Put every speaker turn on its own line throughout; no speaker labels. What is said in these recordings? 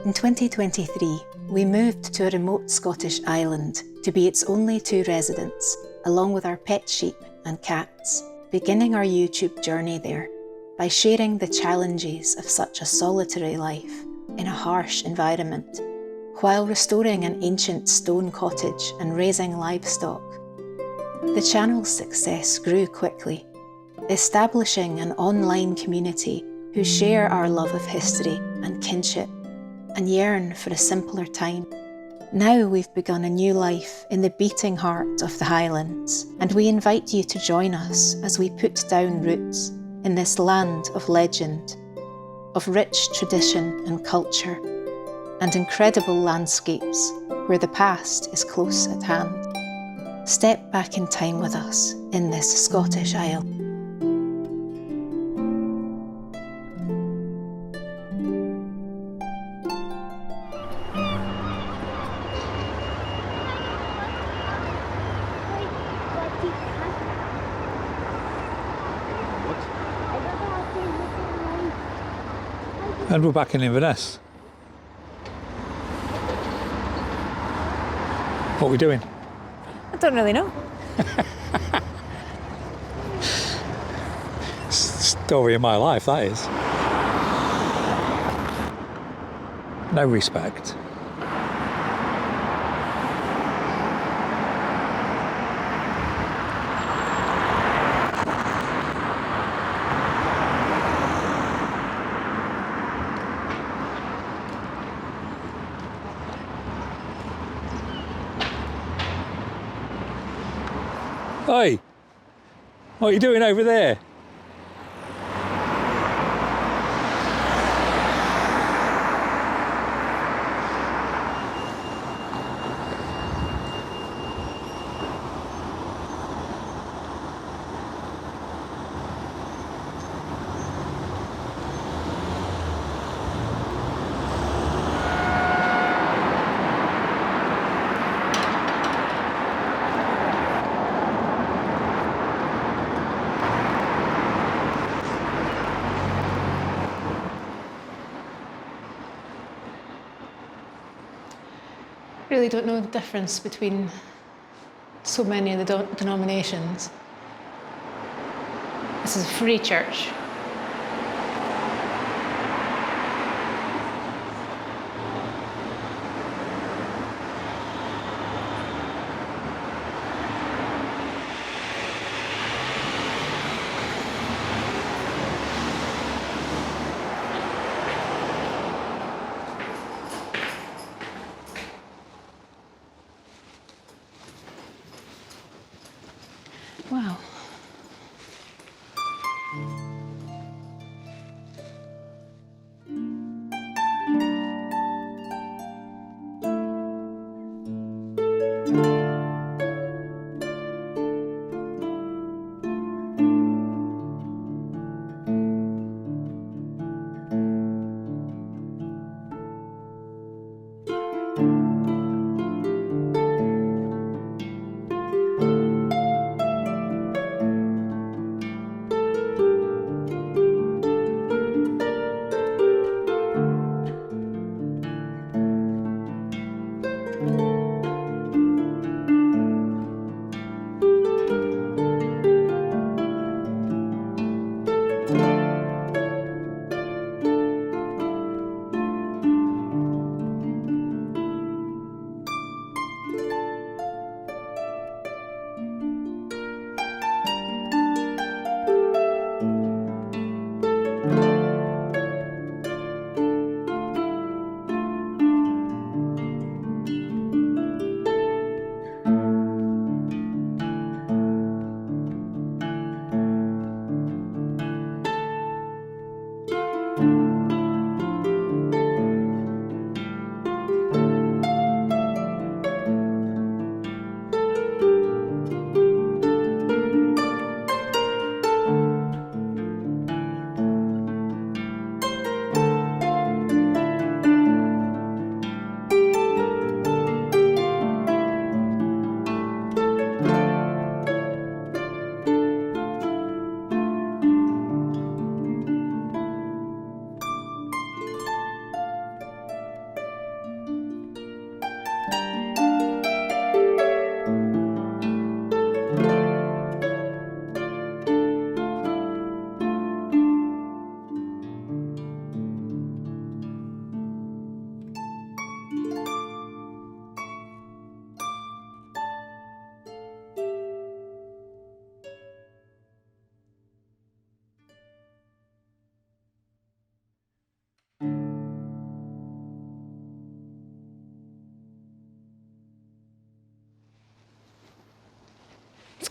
In 2023, we moved to a remote Scottish island to be its only two residents, along with our pet sheep and cats, beginning our YouTube journey there by sharing the challenges of such a solitary life in a harsh environment, while restoring an ancient stone cottage and raising livestock. The channel's success grew quickly, establishing an online community who share our love of history and kinship and yearn for a simpler time. Now we've begun a new life in the beating heart of the Highlands, and we invite you to join us as we put down roots in this land of legend, of rich tradition and culture, and incredible landscapes where the past is close at hand. Step back in time with us in this Scottish Isle.
And we're back in Inverness. What are we doing?
I don't really know.
Story of my life, that is. No respect. Hey, what are you doing over there?
Really don't know the difference between so many of the denominations. This is a free church. Wow.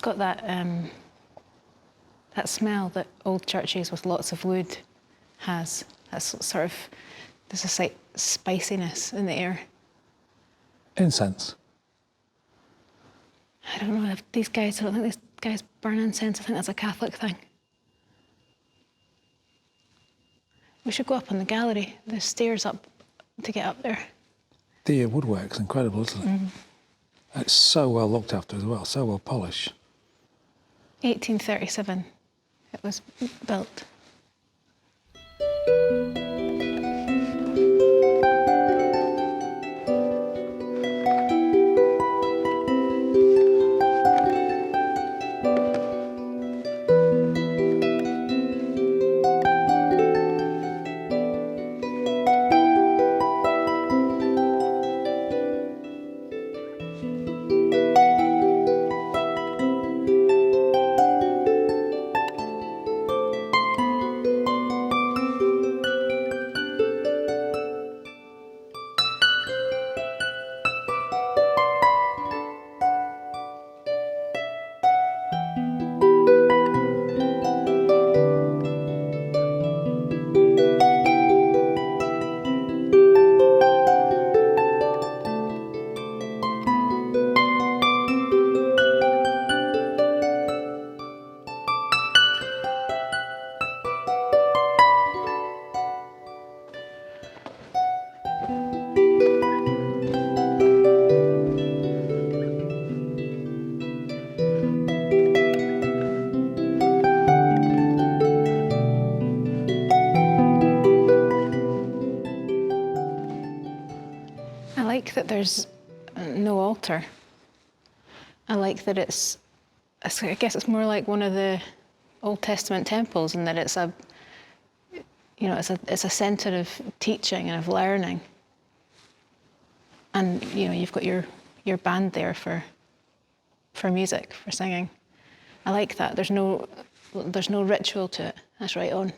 got that smell that old churches with lots of wood has. That's sort of, there's a slight spiciness in the air.
Incense.
I don't know if I don't think these guys burn incense. I think that's a Catholic thing. We should go up on the gallery. There's stairs up to get up there.
The woodwork's incredible, isn't it? Mm. It's so well looked after as well, so well polished.
1837 it was built. I like that there's no altar. I like that I guess it's more like one of the Old Testament temples, in that it's a centre of teaching and of learning. And you've got your band there for music, for singing. I like that. There's no ritual to it. That's right on.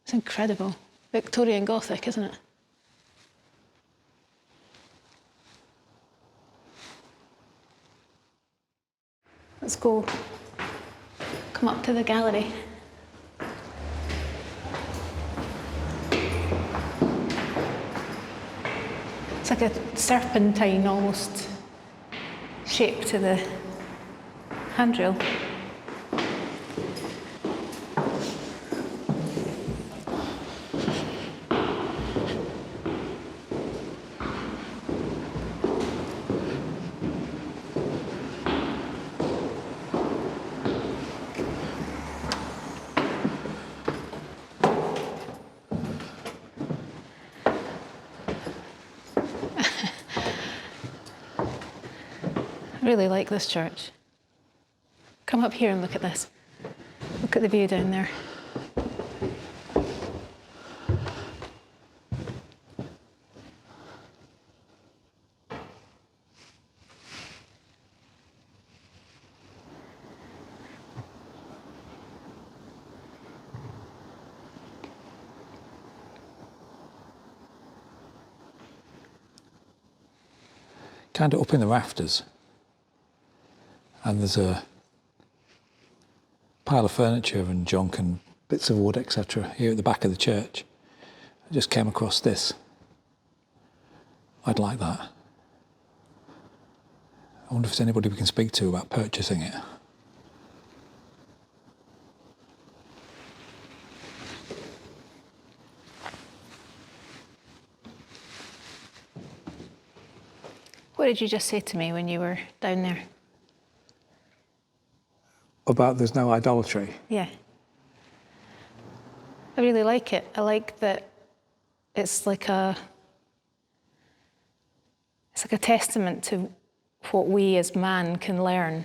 It's incredible. Victorian Gothic, isn't it? Let's go. Come up to the gallery. It's like a serpentine almost shape to the handrail. I really like this church. Come up here and look at this. Look at the view down there.
Kind of up in the rafters. And there's a pile of furniture and junk and bits of wood, etc. here at the back of the church. I just came across this. I'd like that. I wonder if there's anybody we can speak to about purchasing it.
What did you just say to me when you were down there?
About there's no idolatry?
Yeah. I really like it. I like that it's like a testament to what we as man can learn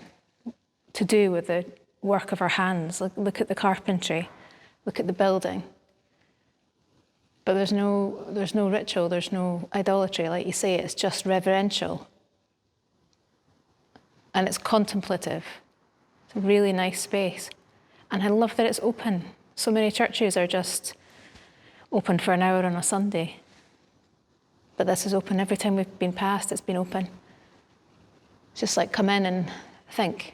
to do with the work of our hands. Look at the carpentry, look at the building. But there's no ritual, there's no idolatry, like you say, it's just reverential. And it's contemplative. It's a really nice space. And I love that it's open. So many churches are just open for an hour on a Sunday. But this is open. Every time we've been past, it's been open.
Just like come in and think,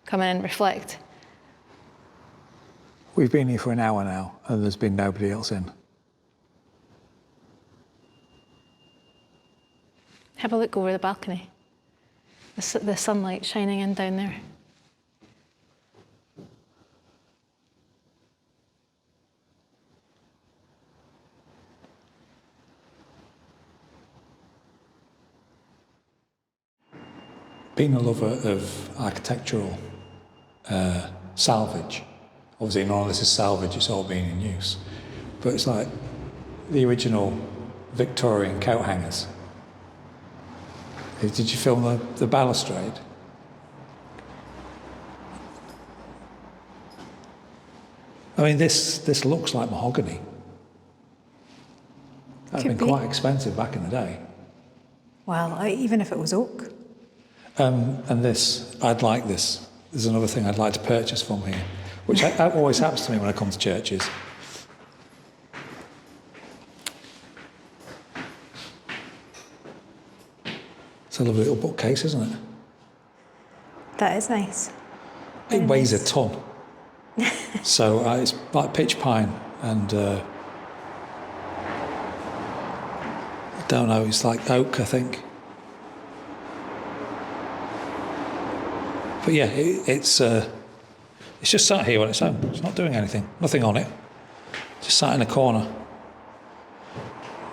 come in and reflect.
We've been here for an hour now, and there's been nobody else in.
Have a look over the balcony. The sunlight shining in down there.
Being a lover of architectural salvage, obviously none of this is salvage, it's all been in use, but it's like the original Victorian coat hangers. Did you film the balustrade? I mean, this looks like mahogany. That'd have been quite expensive back in the day.
Well, even if it was oak.
And this, I'd like this. There's another thing I'd like to purchase from here, which always happens to me when I come to churches. It's a lovely little bookcase, isn't it?
That is nice.
It weighs a ton. So it's like pitch pine and I don't know, it's like oak, I think. But yeah, it's just sat here on its own. It's not doing anything. Nothing on it. Just sat in a corner.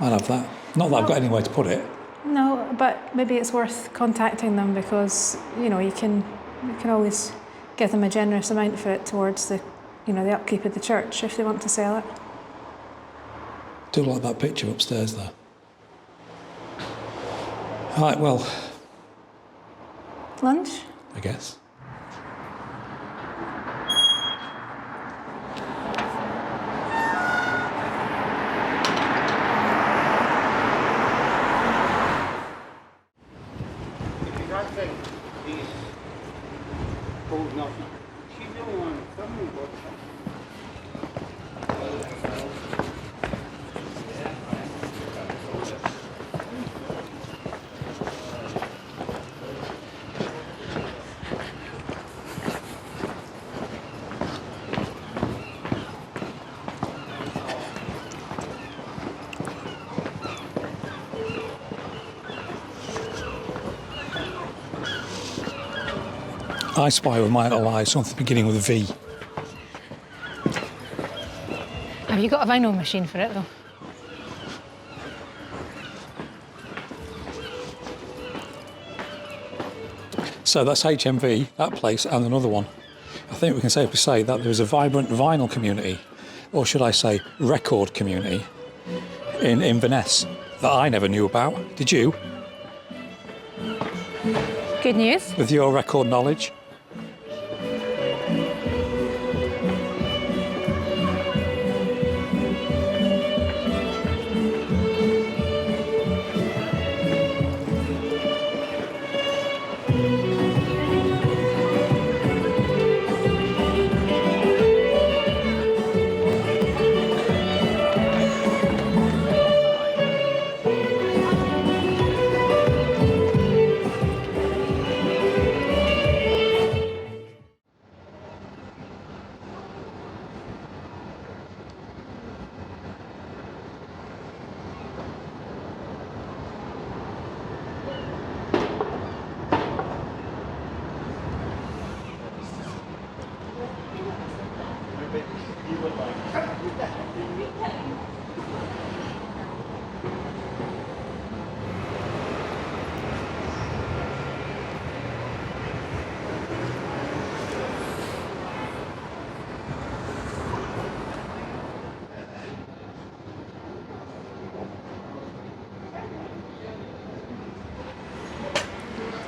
I'd have that. Not that I've got anywhere to put it.
No, but maybe it's worth contacting them because, you know, you can always give them a generous amount for it towards the, you know, the upkeep of the church if they want to sell it.
Do like that picture upstairs there. Right, well.
Lunch?
I guess. I spy with my little eye something beginning with a V.
Have you got a vinyl machine for it though?
So that's HMV, that place, and another one. I think we can safely say that there is a vibrant vinyl community, or should I say record community, in Inverness that I never knew about. Did you?
Good news.
With your record knowledge?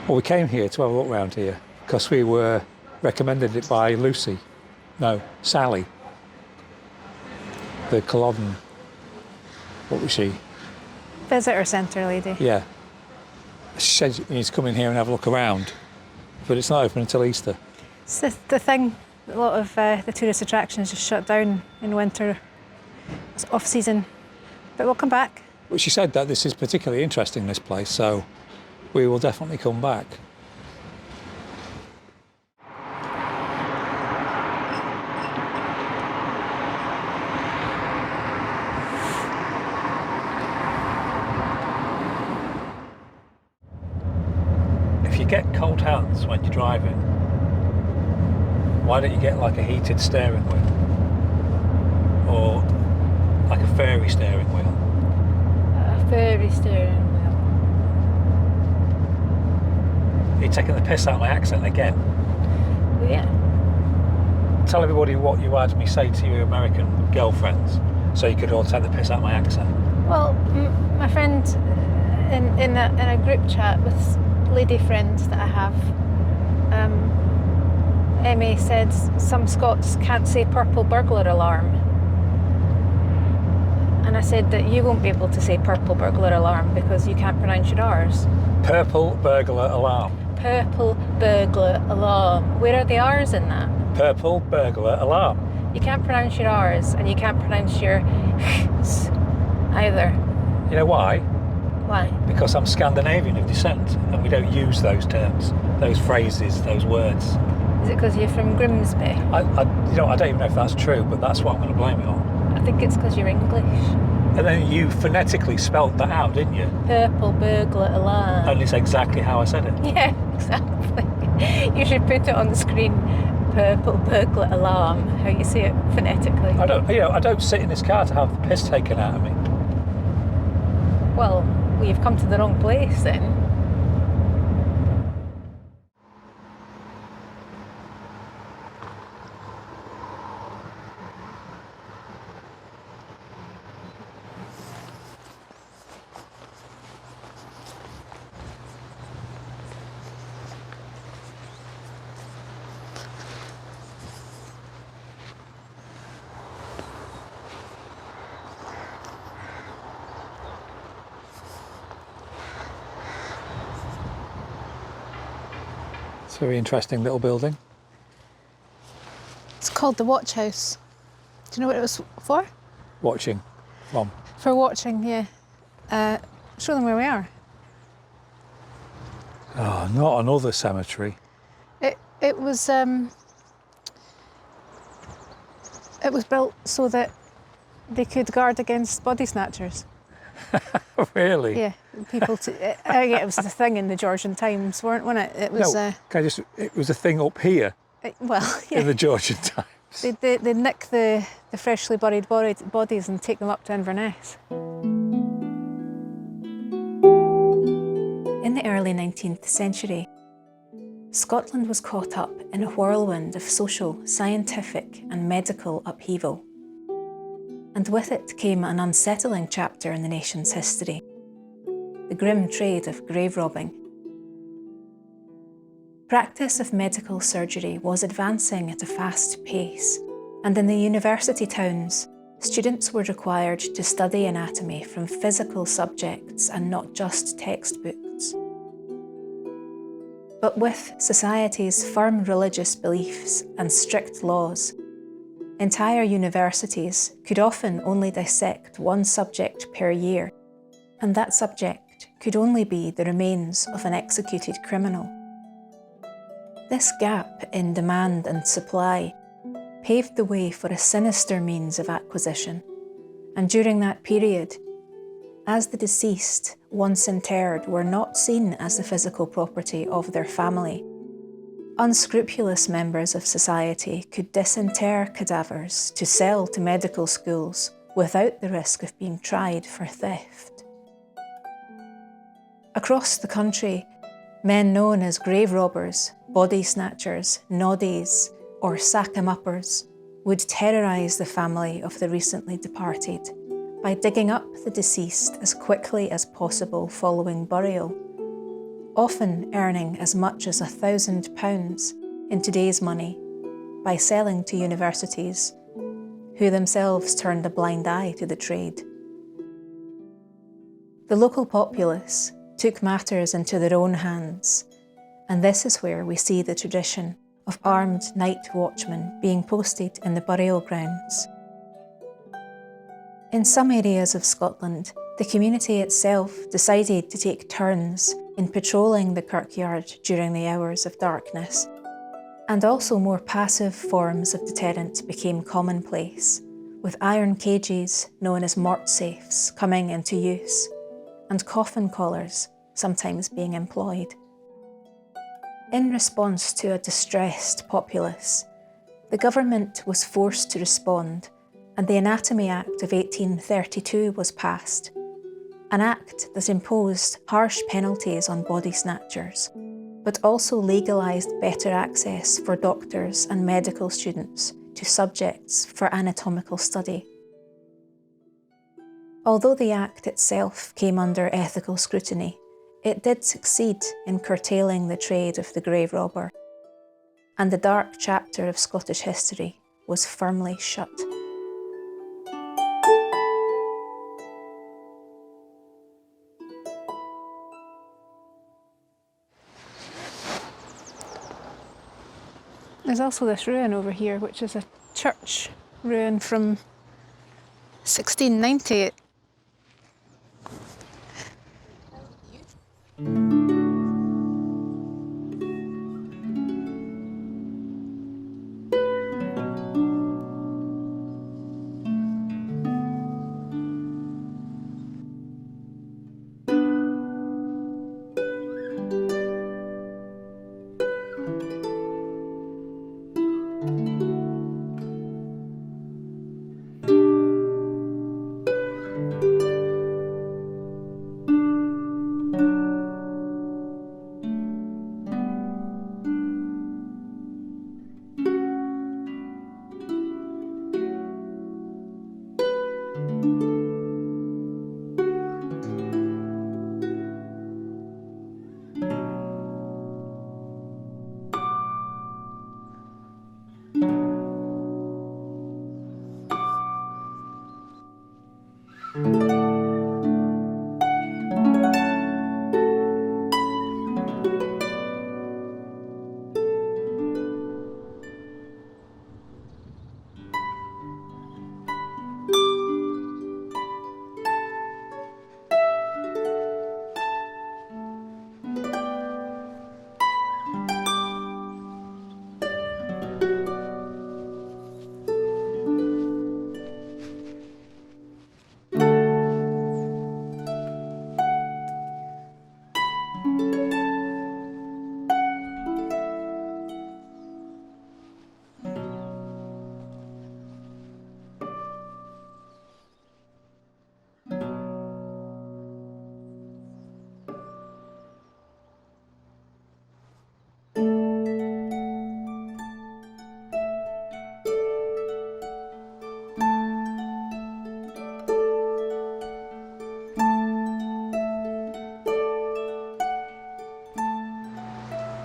Well, we came here to have a look round here because we were recommended it by Sally, the Culloden, what was she?
Visitor centre lady.
Yeah. She said you need to come in here and have a look around, but it's not open until Easter.
It's the thing, a lot of the tourist attractions just shut down in winter. It's off season, but we'll come back.
But she said that this is particularly interesting, this place, so we will definitely come back. get cold hands when you're driving, why don't you get like a heated steering wheel? Or like a fairy steering wheel?
A fairy steering wheel.
You're taking the piss out of my accent again.
Yeah.
Tell everybody what you had me say to your American girlfriends so you could all take the piss out of my accent.
Well, my friend in a group chat with lady friends that I have, Emmy said some Scots can't say purple burglar alarm. And I said that you won't be able to say purple burglar alarm because you can't pronounce your R's.
Purple burglar alarm.
Purple burglar alarm. Where are the R's in that?
Purple burglar alarm.
You can't pronounce your R's and you can't pronounce your either.
You know why?
Why?
Because I'm Scandinavian of descent and we don't use those terms, those phrases, those words.
Is it because you're from Grimsby?
I don't even know if that's true, but that's what I'm going to blame it on.
I think it's because you're English.
And then you phonetically spelt that out, didn't you?
Purple burglar alarm.
And it's exactly how I said it.
Yeah, exactly. You should put it on the screen. Purple burglar alarm. How you say it phonetically.
I don't sit in this car to have the piss taken out of me.
Well, you've come to the wrong place then.
It's a very interesting little building.
It's called the Watch House. Do you know what it was for?
Watching from.
For watching, yeah. Show them where we are.
Oh, not another cemetery.
It was built so that they could guard against body snatchers.
Really?
Yeah, people. Yeah, it was the thing in the Georgian times, wasn't it? It was.
No, it was a thing up here
Well, yeah.
in the Georgian times.
They nick the freshly buried bodies and take them up to Inverness. In the early 19th century, Scotland was caught up in a whirlwind of social, scientific and medical upheaval. And with it came an unsettling chapter in the nation's history, the grim trade of grave robbing. Practice of medical surgery was advancing at a fast pace, and in the university towns, students were required to study anatomy from physical subjects and not just textbooks. But with society's firm religious beliefs and strict laws, entire universities could often only dissect one subject per year, and that subject could only be the remains of an executed criminal. This gap in demand and supply paved the way for a sinister means of acquisition, and during that period, as the deceased, once interred, were not seen as the physical property of their family, unscrupulous members of society could disinter cadavers to sell to medical schools without the risk of being tried for theft. Across the country, men known as grave robbers, body snatchers, noddies, or sack-em-uppers would terrorise the family of the recently departed by digging up the deceased as quickly as possible following burial, often earning as much as £1,000 in today's money by selling to universities, who themselves turned a blind eye to the trade. The local populace took matters into their own hands, and this is where we see the tradition of armed night watchmen being posted in the burial grounds. In some areas of Scotland, the community itself decided to take turns in patrolling the kirkyard during the hours of darkness, and also more passive forms of deterrent became commonplace, with iron cages known as mort safes coming into use, and coffin collars sometimes being employed. In response to a distressed populace, the government was forced to respond, and the Anatomy Act of 1832 was passed, an act that imposed harsh penalties on body snatchers, but also legalised better access for doctors and medical students to subjects for anatomical study. Although the Act itself came under ethical scrutiny, it did succeed in curtailing the trade of the grave robber, and the dark chapter of Scottish history was firmly shut. There's also this ruin over here, which is a church ruin from 1690.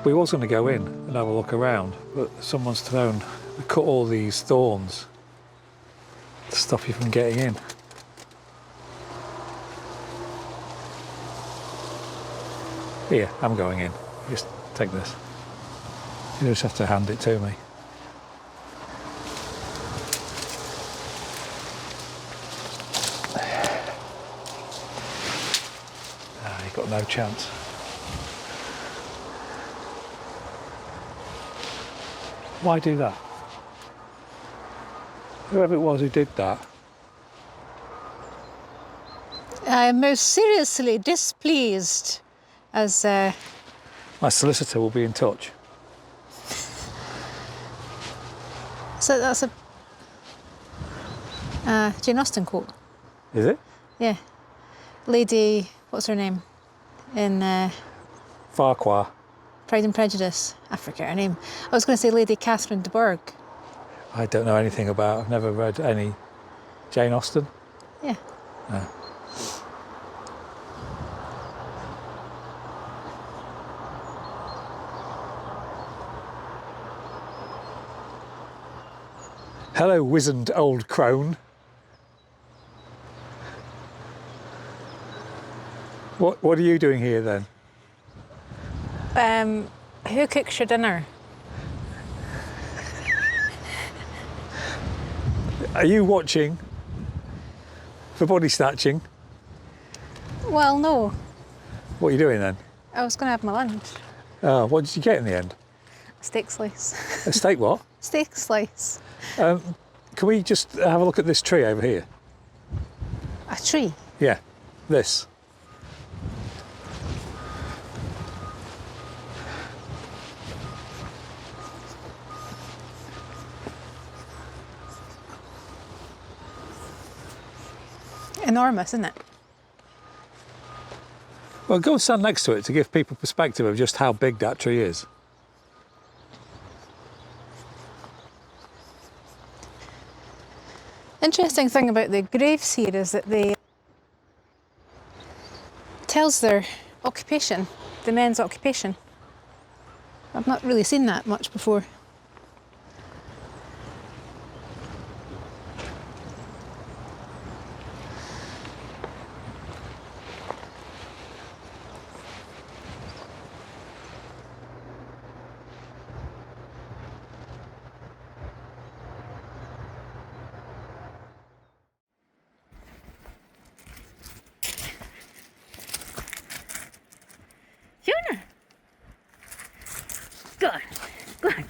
We was going to go in and have a look around, but someone's cut all these thorns to stop you from getting in. Here, I'm going in. Just take this. You just have to hand it to me. You've got no chance. Why do that? Whoever it was who did that.
I am most seriously displeased as...
My solicitor will be in touch.
So that's a Jane Austen quote.
Is it?
Yeah. Lady, what's her name? In
Farquhar.
Pride and Prejudice. I forget her name. I was going to say Lady Catherine de Bourgh.
I don't know anything about, I've never read any. Jane Austen?
Yeah.
No. Hello, wizened old crone. What are you doing here then?
Who cooks your dinner?
Are you watching for body snatching?
Well, no.
What are you doing then?
I was going to have my lunch.
Oh, what did you get in the end?
A steak slice.
A steak what?
Steak slice.
Can we just have a look at this tree over here?
A tree?
Yeah, this.
enormous, isn't it?
Well, go and stand next to it to give people perspective of just how big that tree is.
Interesting thing about the graves here is that they tells their occupation, the men's occupation. I've not really seen that much before.
Jonah! Go on, go on.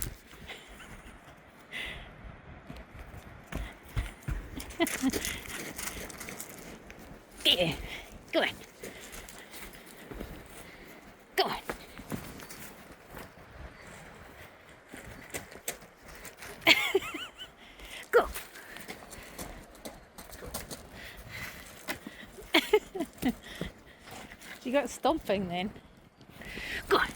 Yeah, go on. Go on. Go.
You got stomping then.
Go on.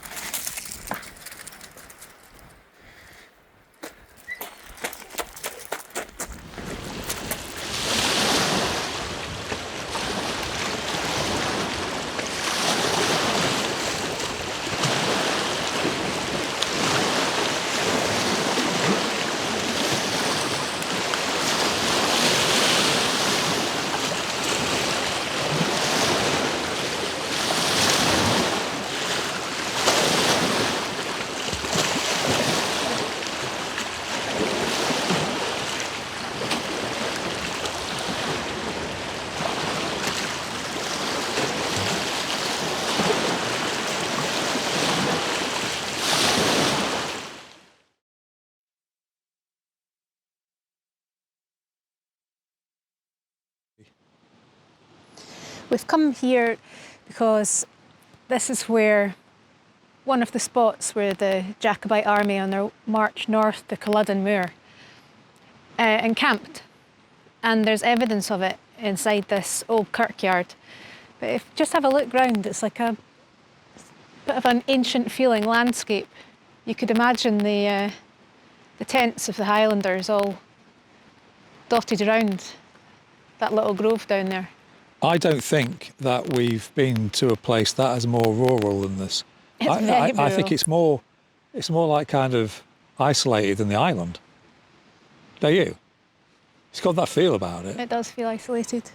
We've come here because this is where one of the spots where the Jacobite army on their march north to Culloden Moor encamped, and there's evidence of it inside this old kirkyard. But if just have a look round, it's like a bit of an ancient feeling landscape. You could imagine the tents of the Highlanders all dotted around that little grove down there.
I don't think that we've been to a place that is more rural than this.
It's very
I think
rural.
it's more like kind of isolated than the island. Don't you? It's got that feel about it.
It does feel isolated.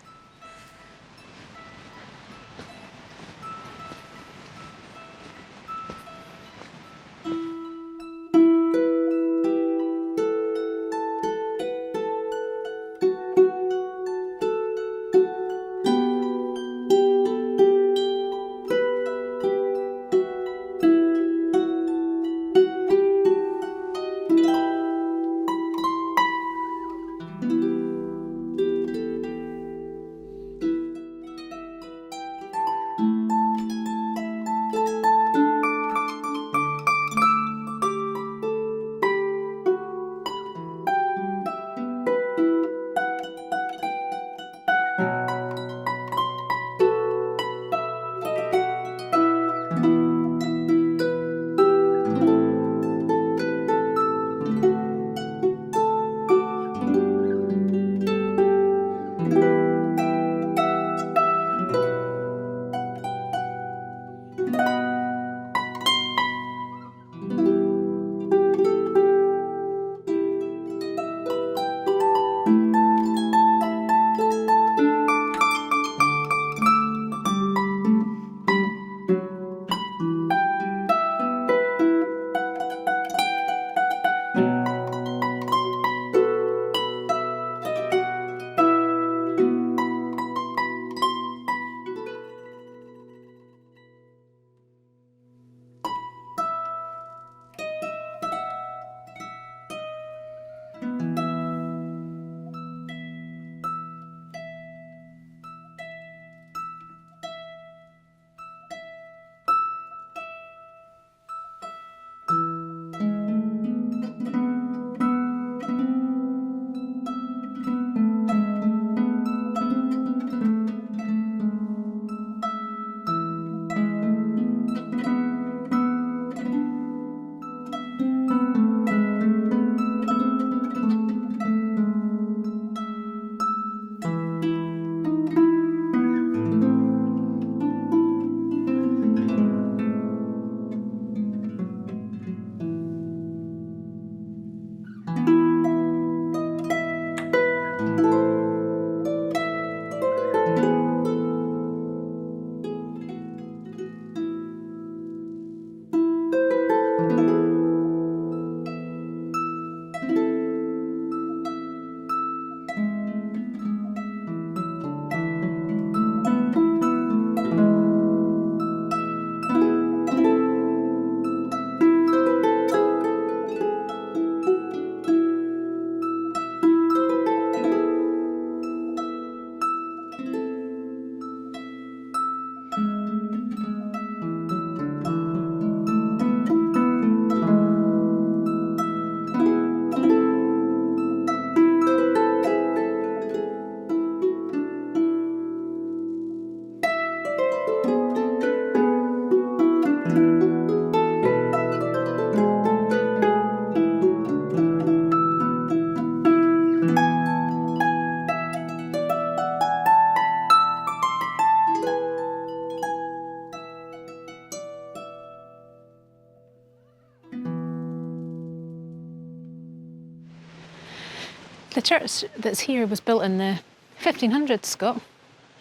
The church that's here was built in the 1500s, Scott.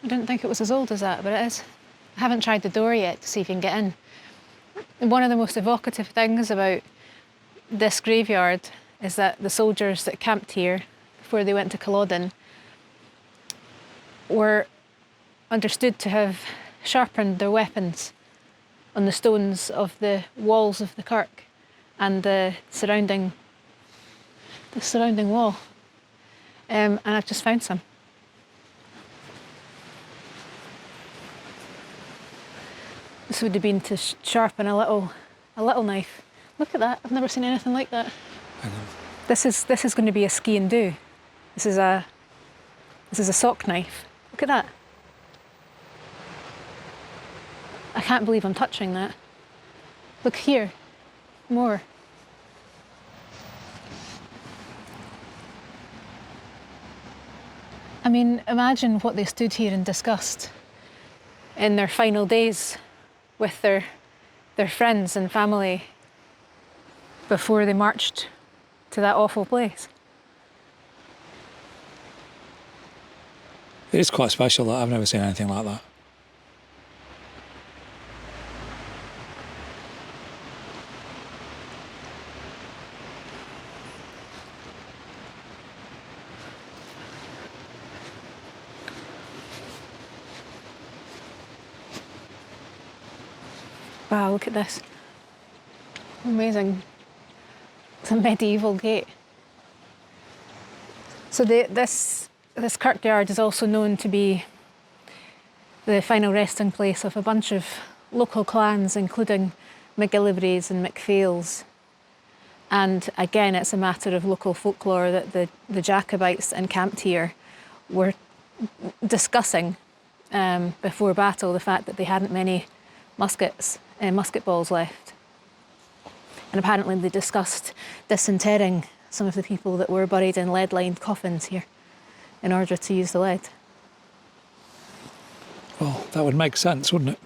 I didn't think it was as old as that, but it is. I haven't tried the door yet to see if you can get in. And one of the most evocative things about this graveyard is that the soldiers that camped here before they went to Culloden were understood to have sharpened their weapons on the stones of the walls of the kirk and the surrounding wall. And I've just found some. This would have been to sharpen a little knife. Look at that! I've never seen anything like that.
Hang on.
This is going to be a ski and do. This is a sock knife. Look at that. I can't believe I'm touching that. Look here, more. I mean, imagine what they stood here and discussed in their final days with their friends and family before they marched to that awful place.
It is quite special. That I've never seen anything like that.
Wow, look at this. Amazing. It's a medieval gate. So this kirkyard is also known to be the final resting place of a bunch of local clans, including MacGillivrays and MacPhails. And again, it's a matter of local folklore that the Jacobites encamped here were discussing before battle the fact that they hadn't many musket balls left. And apparently they discussed disinterring some of the people that were buried in lead-lined coffins here in order to use the lead.
Well, that would make sense, wouldn't it?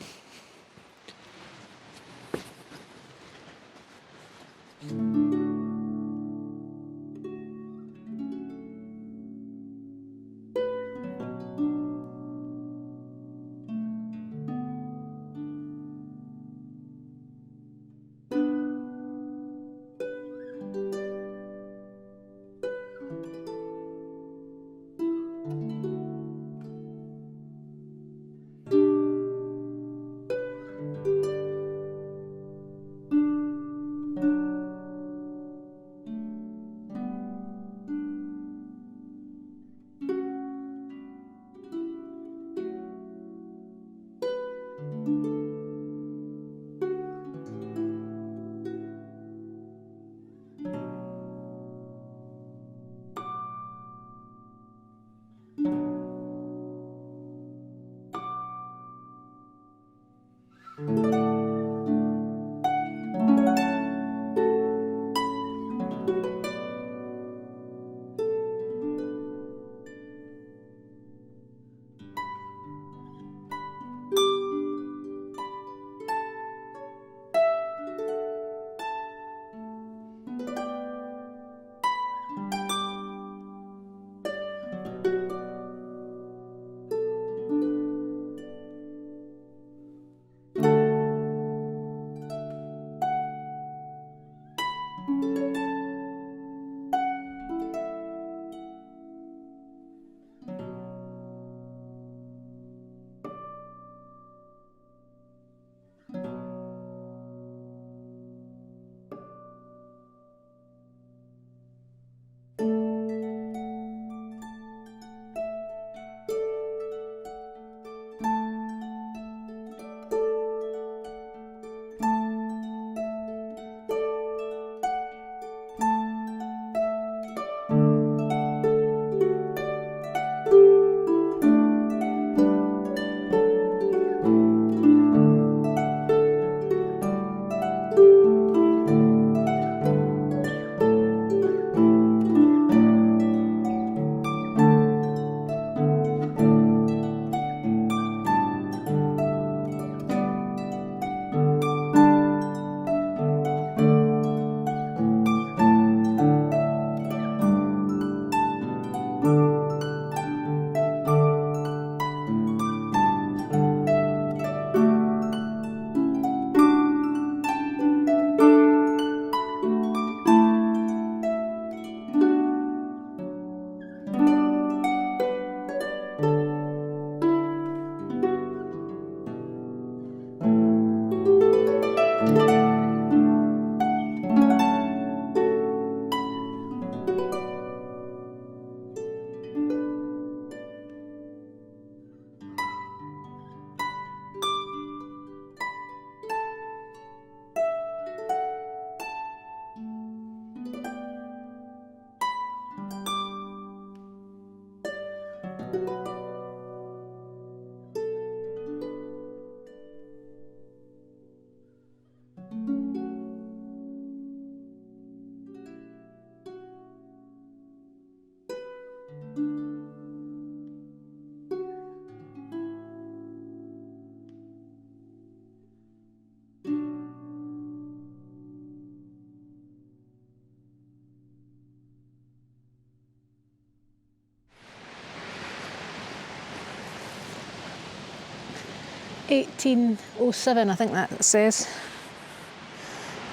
1807, I think that says.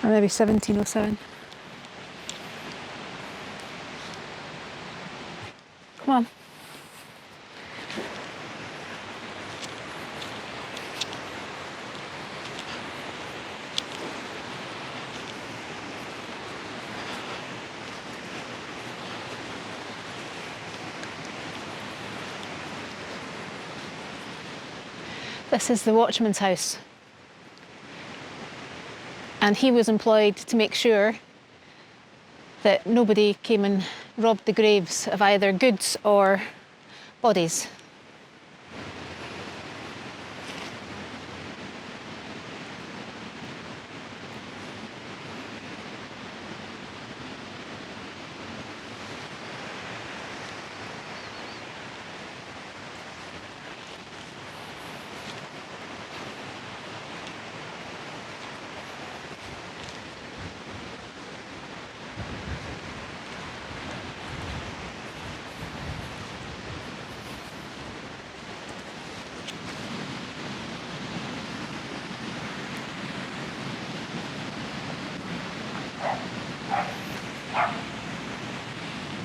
Or maybe 1707. Come on. This is the Watchman's house. And he was employed to make sure that nobody came and robbed the graves of either goods or bodies.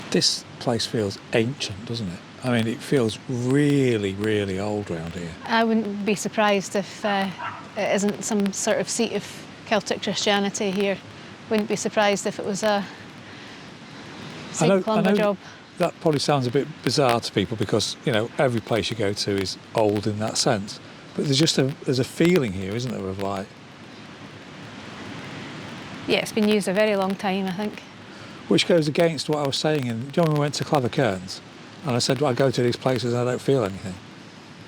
This place feels ancient, doesn't it? I mean, it feels really, really old round here.
I wouldn't be surprised if it isn't some sort of seat of Celtic Christianity here. Wouldn't be surprised if it was a St. Columba job.
That probably sounds a bit bizarre to people because, you know, every place you go to is old in that sense. But there's a feeling here, isn't there, of like...
Yeah, it's been used a very long time, I think.
Which goes against what I was saying. And when we went to Clavercairns, and I said, well, I go to these places and I don't feel anything.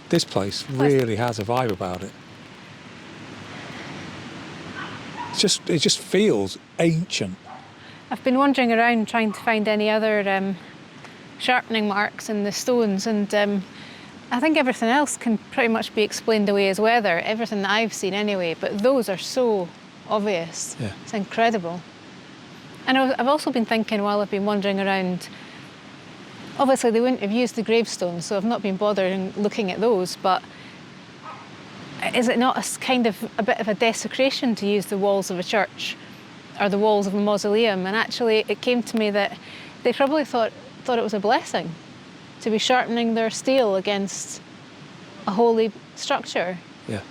This place really has a vibe about it. It just feels ancient.
I've been wandering around trying to find any other sharpening marks in the stones, and I think everything else can pretty much be explained away as weather, everything that I've seen anyway, but those are so obvious.
Yeah.
It's incredible. And I've also been thinking while I've been wandering around, obviously they wouldn't have used the gravestones, so I've not been bothering looking at those, but is it not a bit of a desecration to use the walls of a church or the walls of a mausoleum? And actually it came to me that they probably thought it was a blessing to be sharpening their steel against a holy structure.
Yeah.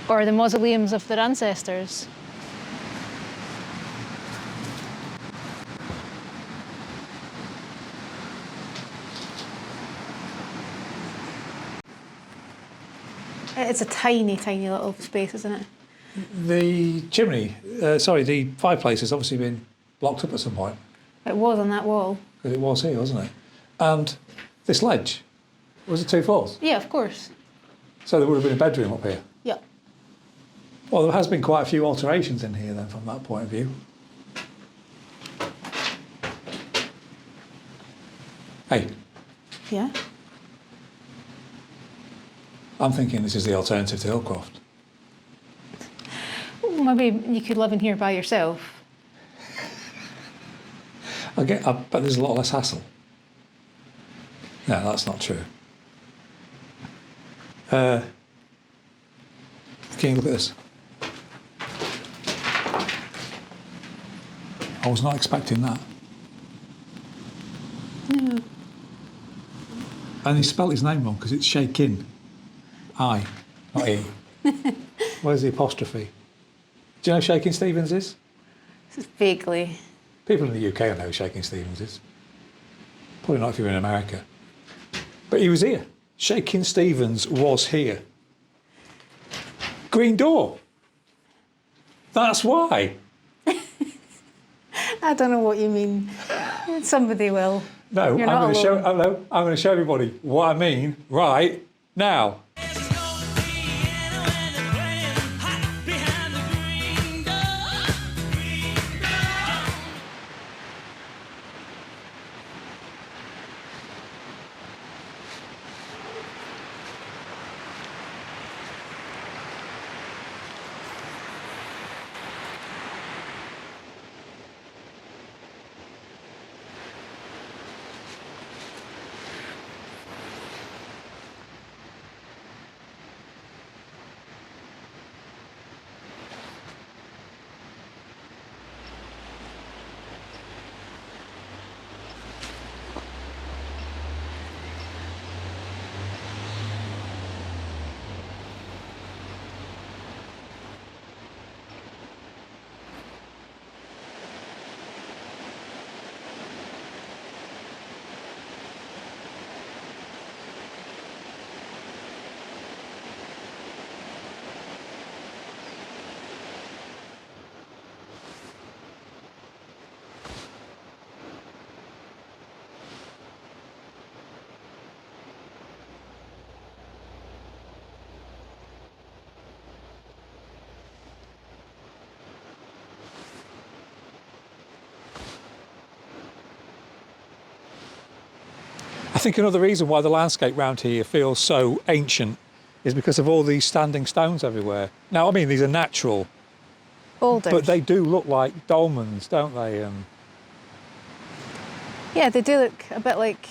Or the mausoleums of their ancestors. It's a tiny, tiny little space, isn't it?
The chimney, the fireplace has obviously been blocked up at some point.
It was on that wall.
Because it was here, wasn't it? And this ledge, was it 2 floors?
Yeah, of course.
So there would have been a bedroom up here?
Yeah.
Well, there has been quite a few alterations in here then from that point of view. Hey.
Yeah?
I'm thinking this is the alternative to Hillcroft.
Well, maybe you could live in here by yourself.
I bet there's a lot less hassle. No, that's not true. Can you look at this? I was not expecting that.
No.
And he spelt his name wrong because it's Shakin. I, not E. Where's the apostrophe? Do you know who Shakin Stevens is?
Vaguely.
People in the UK know who Shakin Stevens is. Probably not if you're in America. But he was here. Shakin Stevens was here. Green door. That's why.
I don't know what you mean. Somebody will.
No,
You're
I'm
not alone.
going to show everybody what I mean right now. I think another reason why the landscape round here feels so ancient is because of all these standing stones everywhere. Now, I mean, these are natural,
Boulders.
but they do look like dolmens, don't they?
Yeah, they do look a bit like...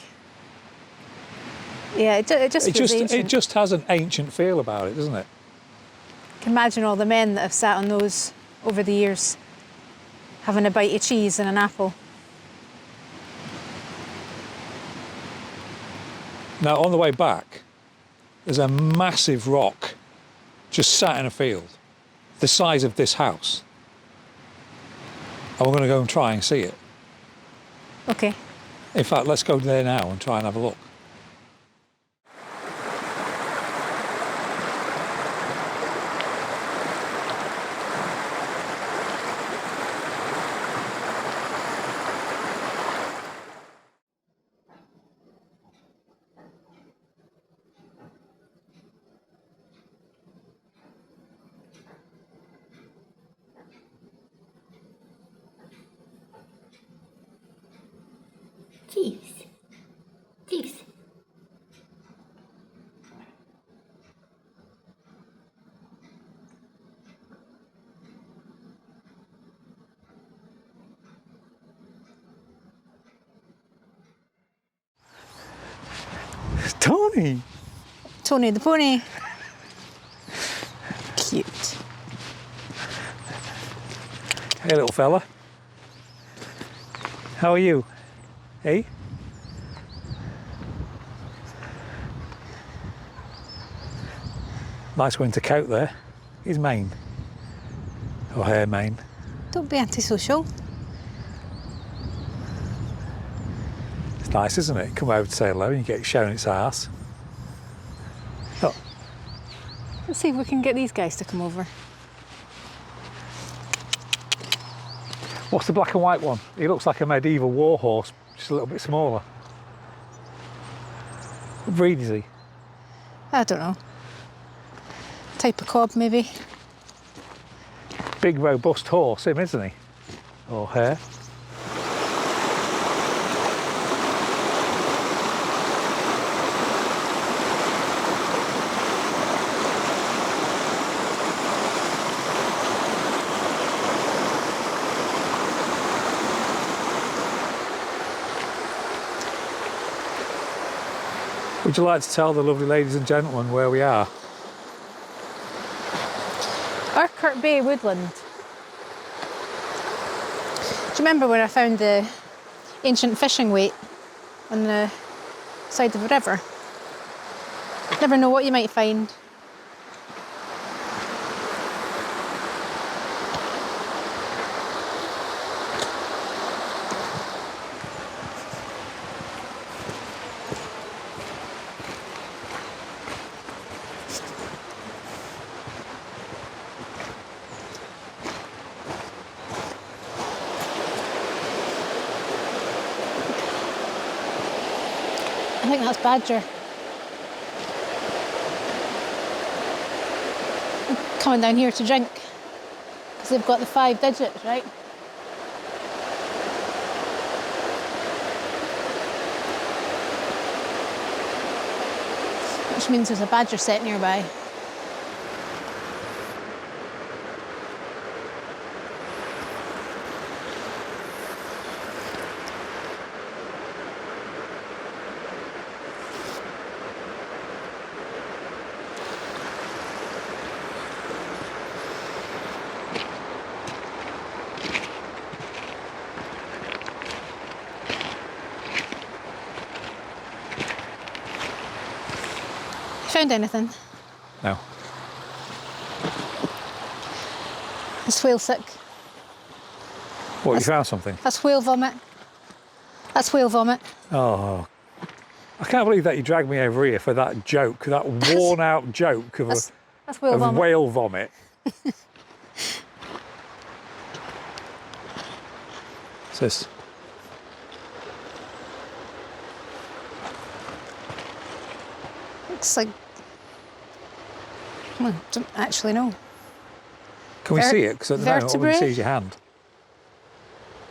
Yeah, it just feels ancient.
It just has an ancient feel about it, doesn't it?
You can imagine all the men that have sat on those over the years, having a bite of cheese and an apple.
Now, on the way back, there's a massive rock just sat in a field, the size of this house. And we're going to go and try and see it.
Okay.
In fact, let's go there now and try and have a look.
Jeeves. Jeeves.
It's Tony!
Tony the pony. Cute.
Hey, little fella. How are you? Hey? Nice winter coat there. His mane. Or her mane.
Don't be antisocial.
It's nice, isn't it? Come over to say hello and you get shown its arse. Oh,
Let's see if we can get these guys to come over.
what's the black and white one? He looks like a medieval war horse, just a little bit smaller. What breed is he?
I don't know. Type of cob, maybe.
Big robust horse, him, isn't he? Or her. Would you like to tell the lovely ladies and gentlemen where we are?
Kirk Bay, Woodland. Do you remember when I found the ancient fishing weight on the side of the river? Never know what you might find. I think that's badger. Coming down here to drink because they've got the 5 digits, right? Which means there's a badger set nearby. Found anything?
No.
It's whale sick.
What, you found something?
That's whale vomit. That's whale vomit.
Oh. I can't believe that you dragged me over here for that joke, that worn out joke of,
That's whale vomit.
whale vomit. What's this?
Looks like... Well, I don't actually know.
Can we see it? Because at the moment all we
vertebrae?
can see is your hand.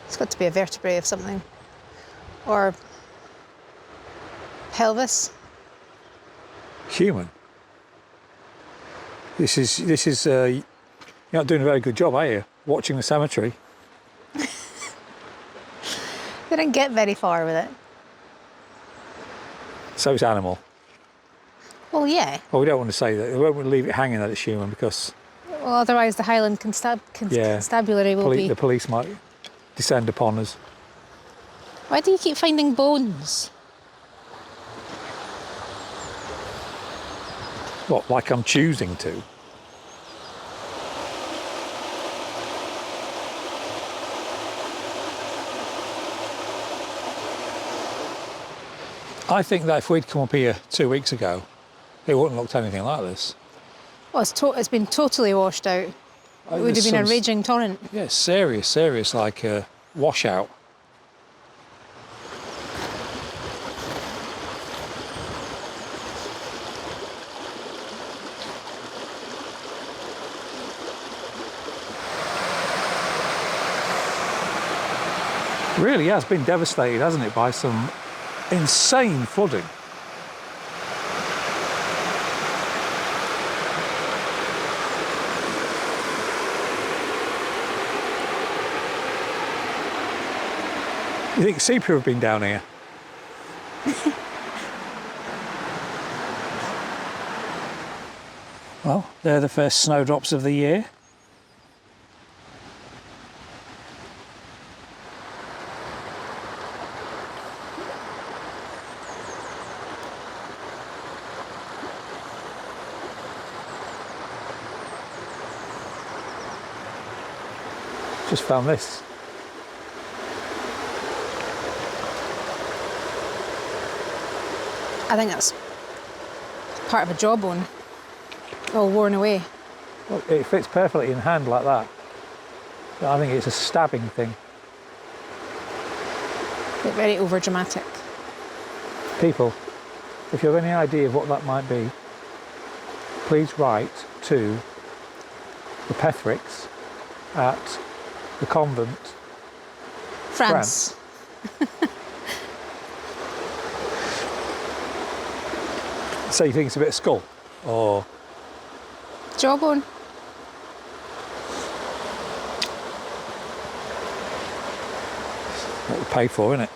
It's got to be a vertebrae of something. Or pelvis.
Human. This is. You're not doing a very good job, are you? Watching the cemetery.
Didn't get very far with it.
So it's animal.
Well, yeah.
Well, we don't want to say that. We won't leave it hanging that it's human because
Well, otherwise the Highland Constabulary will be...
the police might descend upon us.
Why do you keep finding bones?
What, like I'm choosing to? I think that if we'd come up here 2 weeks ago, it wouldn't have looked anything like this.
Well, it's been totally washed out. It would have been a raging torrent.
Yeah, serious, like a washout. Really has been devastated, hasn't it, by some insane flooding. You think sepia have been down here? Well, they're the first snowdrops of the year. Just found this.
I think that's part of a jawbone, all worn away.
Well, it fits perfectly in hand like that. But I think it's a stabbing thing.
Bit very over-dramatic.
People, if you have any idea of what that might be, please write to the Pethricks at the convent, France. So you think it's a bit of skull? Or
Jawbone.
what we pay for, isn't it?